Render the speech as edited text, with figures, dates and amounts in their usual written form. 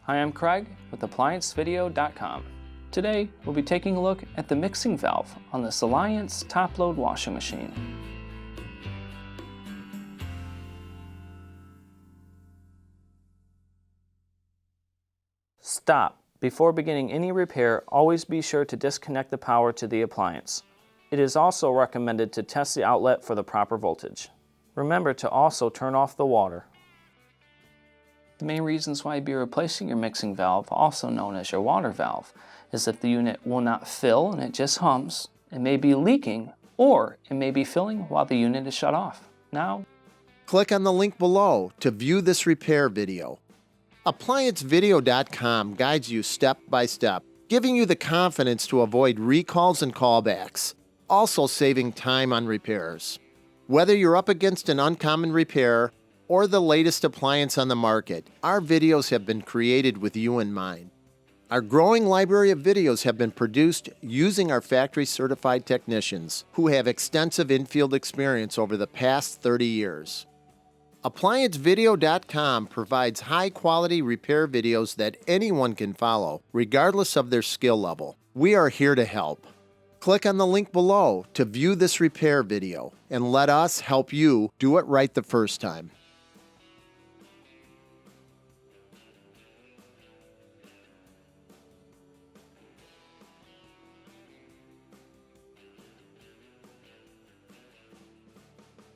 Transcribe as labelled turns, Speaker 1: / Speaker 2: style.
Speaker 1: Hi, I'm Craig with ApplianceVideo.com. Today, we'll be taking a look at the mixing valve on this Alliance top-load washing machine. Stop. Before beginning any repair, always be sure to disconnect the power to the appliance. It is also recommended to test the outlet for the proper voltage. Remember to also turn off the water. The main reasons why you'd be replacing your mixing valve, also known as your water valve, is that the unit will not fill and it just hums. It may be leaking, or it may be filling while the unit is shut off. Now,
Speaker 2: click on the link below to view this repair video. ApplianceVideo.com guides you step by step, giving you the confidence to avoid recalls and callbacks, also saving time on repairs. Whether you're up against an uncommon repair or the latest appliance on the market, our videos have been created with you in mind. Our growing library of videos have been produced using our factory-certified technicians who have extensive infield experience over the past 30 years. ApplianceVideo.com provides high-quality repair videos that anyone can follow, regardless of their skill level. We are here to help. Click on the link below to view this repair video and let us help you do it right the first time.